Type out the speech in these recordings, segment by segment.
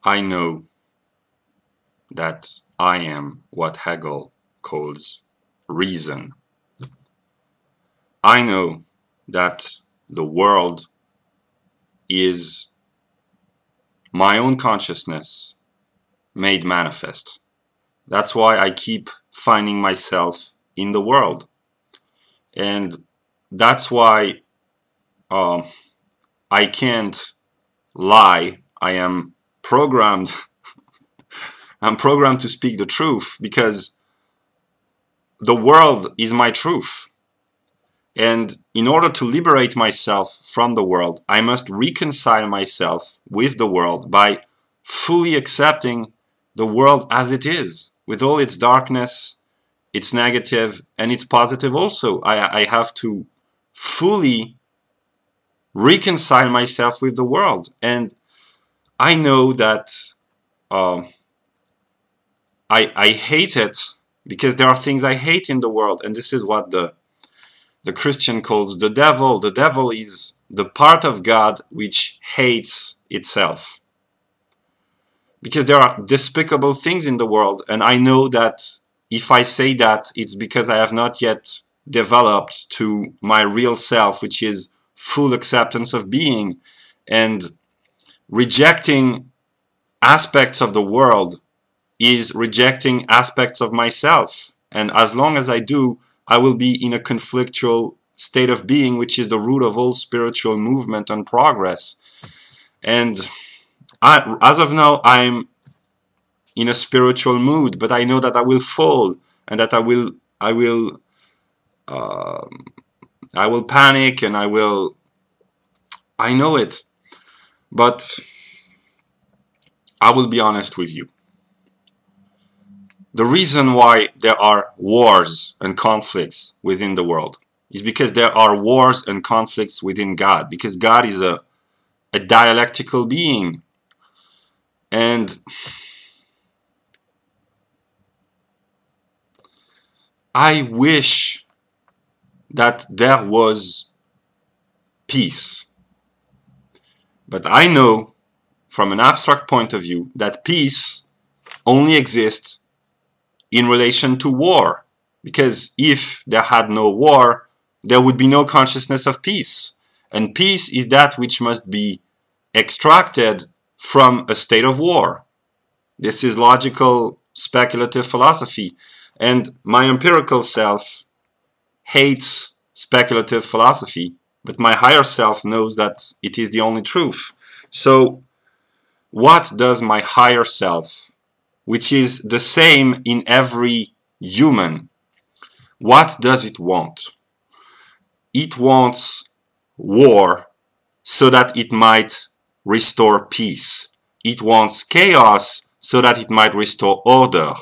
I know that I am what Hegel calls reason. I know that the world is my own consciousness made manifest. That's why I keep finding myself in the world. And that's why I can't lie. I am programmed. I'm programmed to speak the truth because the world is my truth. And in order to liberate myself from the world, I must reconcile myself with the world by fully accepting the world as it is, with all its darkness, its negative, and its positive also. I have to fully reconcile myself with the world. And I know that uh, I hate it because there are things I hate in the world, and this is what the Christian calls the devil. The devil is the part of God which hates itself. Because there are despicable things in the world, and I know that if I say that, it's because I have not yet developed to my real self, which is full acceptance of being, and rejecting aspects of the world is rejecting aspects of myself. And as long as I do, I will be in a conflictual state of being, which is the root of all spiritual movement and progress. And as of now, I'm in a spiritual mood, but I know that I will fall and that I will panic, and I know it. But I will be honest with you. The reason why there are wars and conflicts within the world is because there are wars and conflicts within God, because God is a dialectical being. And I wish that there was peace. But I know from an abstract point of view that peace only exists in relation to war. Because if there had no war, there would be no consciousness of peace. And peace is that which must be extracted from a state of war. This is logical, speculative philosophy. And my empirical self hates speculative philosophy, but my higher self knows that it is the only truth. So what does my higher self, which is the same in every human, what does it want? It wants war so that it might restore peace. It wants chaos so that it might restore order.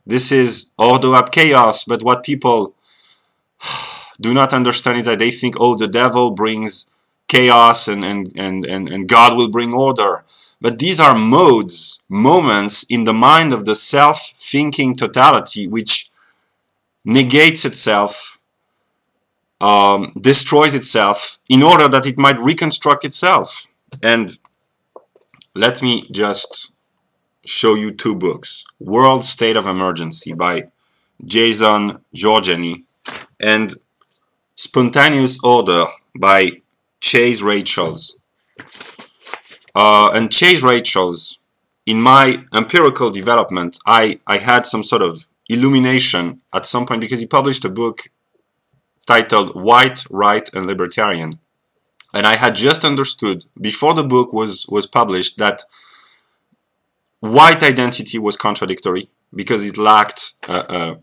This is ordo ab chaos, but what people do not understand is that they think, oh, the devil brings chaos and God will bring order. But these are modes, moments in the mind of the self-thinking totality which negates itself, destroys itself in order that it might reconstruct itself. And let me just show you two books. World State of Emergency by Jason Georgeny and Spontaneous Order by Chase Rachels. And Chase Rachels, in my empirical development, I had some sort of illumination at some point because he published a book titled White, Right, and Libertarian. And I had just understood, before the book was published, that white identity was contradictory because it lacked a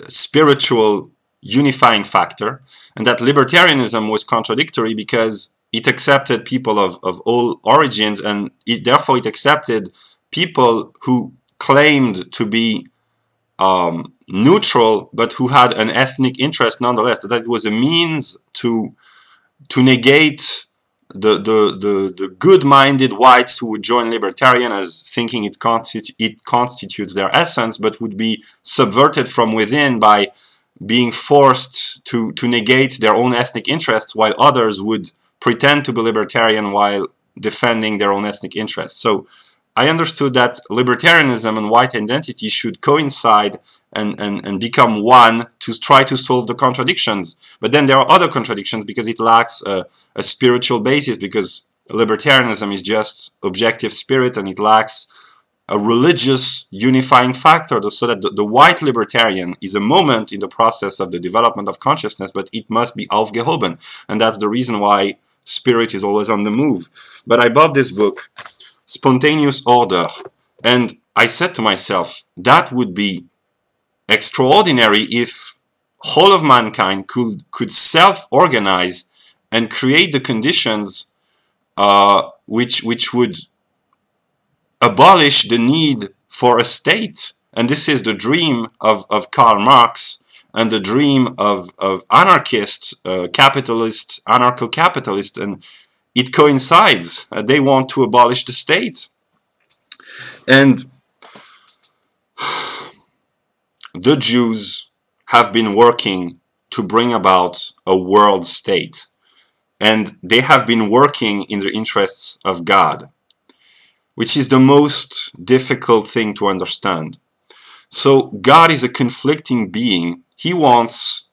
spiritual unifying factor, and that libertarianism was contradictory because it accepted people of all origins, and therefore it accepted people who claimed to be neutral but who had an ethnic interest nonetheless, that it was a means to negate the good-minded whites who would join libertarian as thinking it constitutes their essence, but would be subverted from within by being forced to negate their own ethnic interests, while others would pretend to be libertarian while defending their own ethnic interests. So I understood that libertarianism and white identity should coincide and become one to try to solve the contradictions. But then there are other contradictions because it lacks a spiritual basis, because libertarianism is just objective spirit and it lacks a religious unifying factor, so that the white libertarian is a moment in the process of the development of consciousness, but it must be aufgehoben. And that's the reason why spirit is always on the move. But I bought this book, Spontaneous Order, and I said to myself, that would be extraordinary if whole of mankind could self-organize and create the conditions which would abolish the need for a state. And this is the dream of Karl Marx and the dream of anarchists, capitalists, anarcho-capitalists, and it coincides. They want to abolish the state. And the Jews have been working to bring about a world state. And they have been working in the interests of God, which is the most difficult thing to understand. So God is a conflicting being. He wants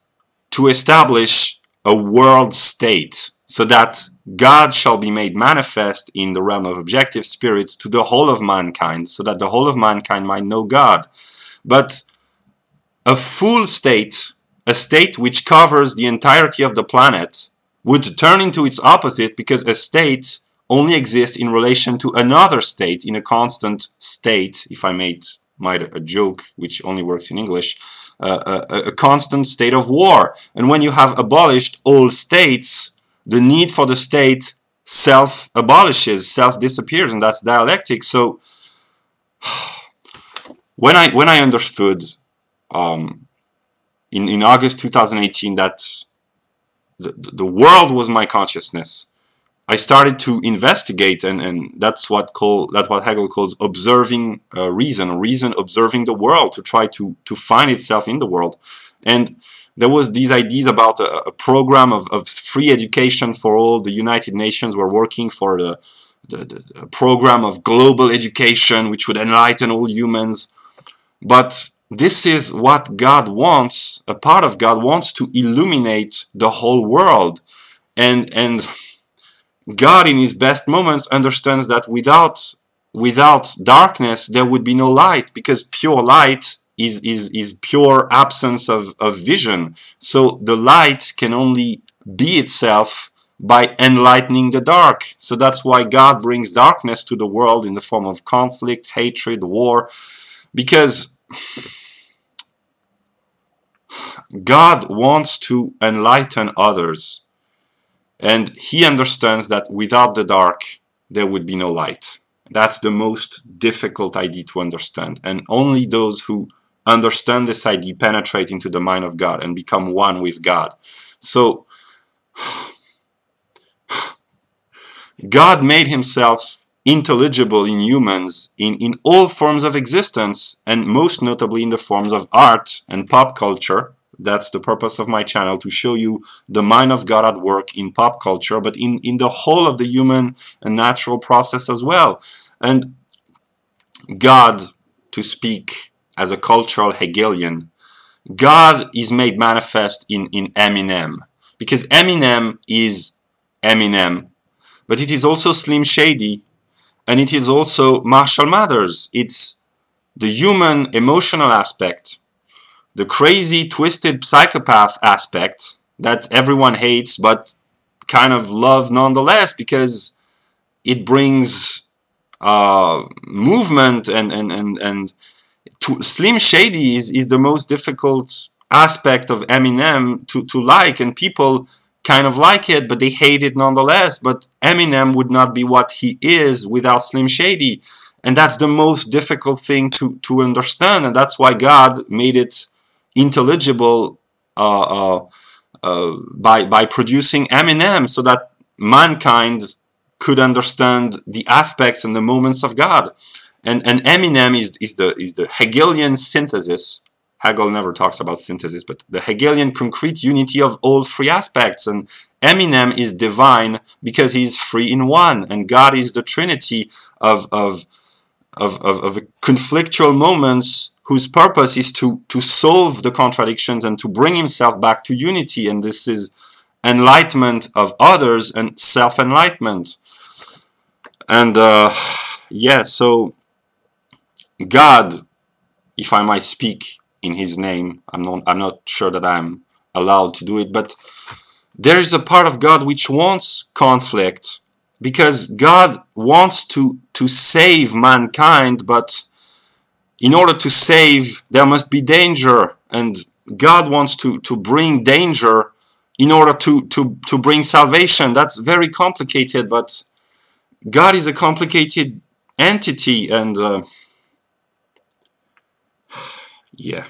to establish a world state so that God shall be made manifest in the realm of objective spirit to the whole of mankind, so that the whole of mankind might know God. But a full state, a state which covers the entirety of the planet, would turn into its opposite, because a state only exists in relation to another state, in a constant state, if I made a joke, which only works in English, a constant state of war. And when you have abolished all states, the need for the state self-abolishes, self-disappears, and that's dialectic. So when I understood in August 2018 that the world was my consciousness, I started to investigate, and that's what Hegel calls observing reason observing the world, to try to find itself in the world. And there was these ideas about a program of free education for all. The United Nations were working for the program of global education, which would enlighten all humans. But this is what God wants. A part of God wants to illuminate the whole world, and God in his best moments understands that without darkness there would be no light, because pure light is pure absence of vision. So the light can only be itself by enlightening the dark. So that's why God brings darkness to the world in the form of conflict, hatred, war, because God wants to enlighten others, and he understands that without the dark there would be no light. That's the most difficult idea to understand, and only those who understand this idea penetrate into the mind of God and become one with God. So God made himself intelligible in humans in all forms of existence, and most notably in the forms of art and pop culture. That's the purpose of my channel, to show you the mind of God at work in pop culture, but in the whole of the human and natural process as well. And God, to speak as a cultural Hegelian, God is made manifest in Eminem, because Eminem is Eminem, but it is also Slim Shady, and it is also Marshall Mathers. It's the human emotional aspect, the crazy, twisted psychopath aspect that everyone hates but kind of love nonetheless, because it brings movement, and Slim Shady is the most difficult aspect of Eminem to like, and people kind of like it, but they hate it nonetheless. But Eminem would not be what he is without Slim Shady, and that's the most difficult thing to understand, and that's why God made it intelligible by producing Eminem, so that mankind could understand the aspects and the moments of God. And Eminem is the Hegelian synthesis. Hegel never talks about synthesis, but the Hegelian concrete unity of all three aspects. And Eminem is divine because he is free in one, and God is the trinity of of conflictual moments whose purpose is to solve the contradictions and to bring himself back to unity. And this is enlightenment of others and self-enlightenment. And yeah, so God, if I might speak in his name, I'm not sure that I'm allowed to do it, but there is a part of God which wants conflict, because God wants to save mankind, but in order to save, there must be danger, and God wants to bring danger in order to bring salvation. That's very complicated, but God is a complicated entity, and yeah,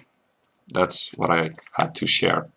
that's what I had to share.